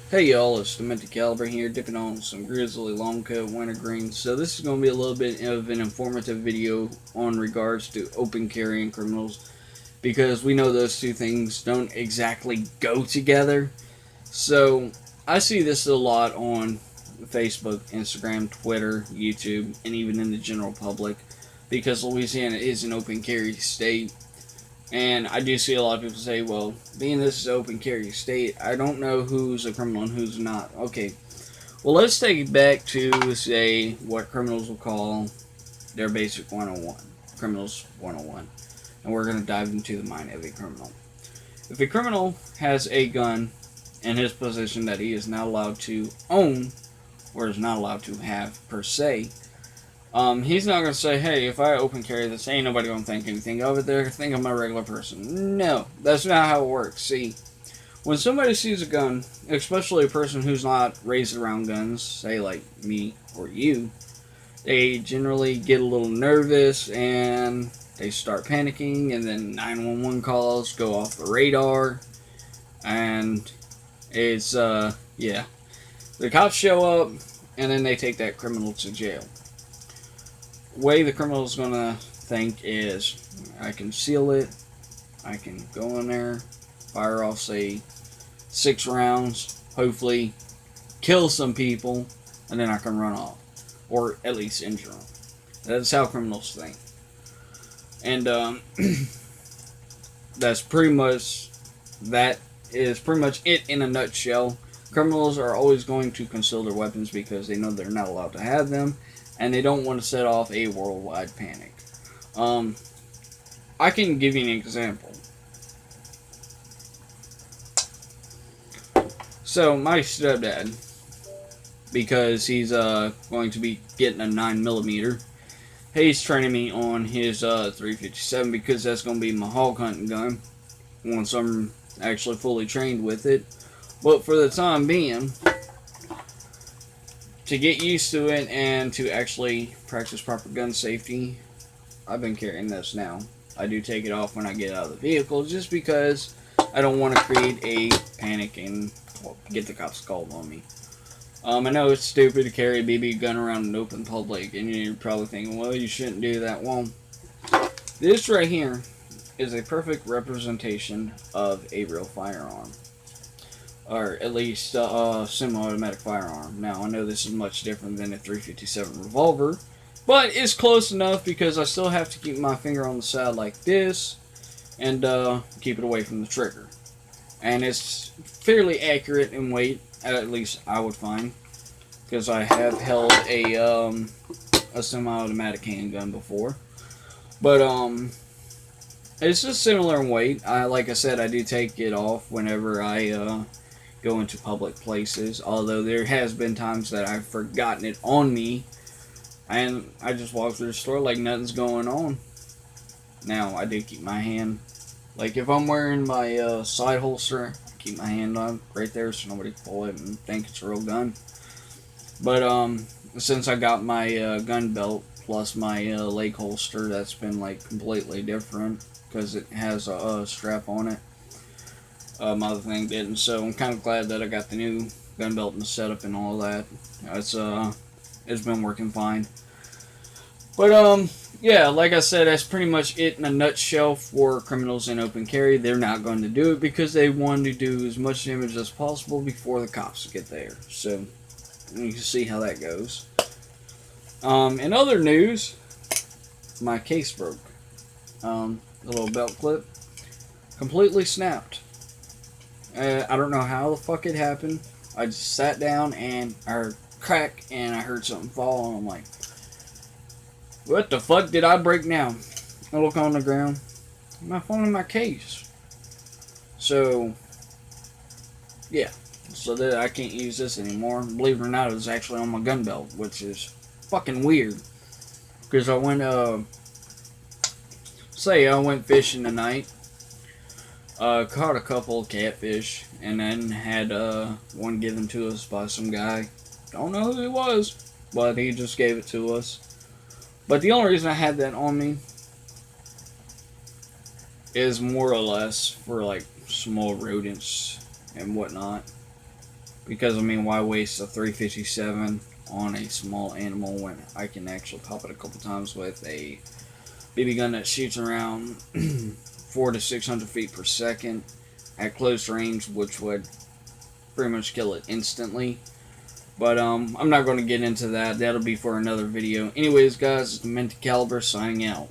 Hey y'all, it's Demented Caliber here, dipping on some Grizzly Longcoat Wintergreen. So this is going to be a little bit of an informative video on regards to open carrying criminals, because we know those two things don't exactly go together. So I see this a lot on Facebook, Instagram, Twitter, YouTube, and even in the general public, because Louisiana is an open carry state. And I do see a lot of people say, well, being this is open carry state, I don't know who's a criminal and who's not. Okay, well, let's take it back to, say, what criminals will call their basic 101. Criminals 101. And we're going to dive into the mind of a criminal. If a criminal has a gun in his possession that he is not allowed to own, or is not allowed to have per se, he's not going to say, hey, if I open carry this, ain't nobody going to think anything of it. They're going to think I'm a regular person. No, that's not how it works. See, when somebody sees a gun, especially a person who's not raised around guns, say like me or you, they generally get a little nervous and they start panicking, and then 911 calls go off the radar, and it's, yeah. The cops show up, and then they take that criminal to jail. Way the criminal is going to think is, I can seal it, I can go in there, fire off, say, 6 rounds, hopefully kill some people, and then I can run off, or at least injure them. That's how criminals think. And that's pretty much, that is pretty much it in a nutshell. Criminals are always going to conceal their weapons because they know they're not allowed to have them, and they don't want to set off a worldwide panic. I can give you an example. So, my stepdad, because he's going to be getting a 9mm, he's training me on his 357 because that's going to be my hog hunting gun once I'm actually fully trained with it. But for the time being, to get used to it and to actually practice proper gun safety, I've been carrying this now. I do take it off when I get out of the vehicle just because I don't want to create a panic and get the cops called on me. I know it's stupid to carry a BB gun around in open public, and you're probably thinking, well, you shouldn't do that. Well, this right here is a perfect representation of a real firearm. Or at least a semi-automatic firearm. Now, I know this is much different than a 357 revolver, but it's close enough because I still have to keep my finger on the side like this and keep it away from the trigger. And it's fairly accurate in weight, at least I would find, because I have held a semi-automatic handgun before. But it's just similar in weight. Like I said, I do take it off whenever I go into public places, although there has been times that I've forgotten it on me and I just walk through the store like nothing's going on. Now, I do keep my hand, like if I'm wearing my side holster, I keep my hand on right there so nobody can pull it and think it's a real gun. But since I got my gun belt plus my leg holster, that's been like completely different because it has a strap on it. My other thing didn't, so I'm kind of glad that I got the new gun belt and the setup and all that. It's been working fine. But yeah, like I said, that's pretty much it in a nutshell for criminals in open carry. They're not going to do it because they want to do as much damage as possible before the cops get there. So you can see how that goes. In other news, my case broke. The little belt clip completely snapped. I don't know how the fuck it happened. I just sat down and I heard crack and I heard something fall and I'm like, what the fuck did I break now? I look on the ground. My phone in my case. So, yeah. So that I can't use this anymore. Believe it or not, it was actually on my gun belt, which is fucking weird. Because I went, I went fishing tonight. Caught a couple of catfish, and then had one given to us by some guy. Don't know who he was, but he just gave it to us. But the only reason I had that on me is more or less for like small rodents and whatnot. Because, I mean, why waste a 357 on a small animal when I can actually pop it a couple times with a BB gun that shoots around 400 to 600 feet per second at close range, which would pretty much kill it instantly. But I'm not going to get into that. That'll be for another video. Anyways, guys, it's Minty Caliber signing out.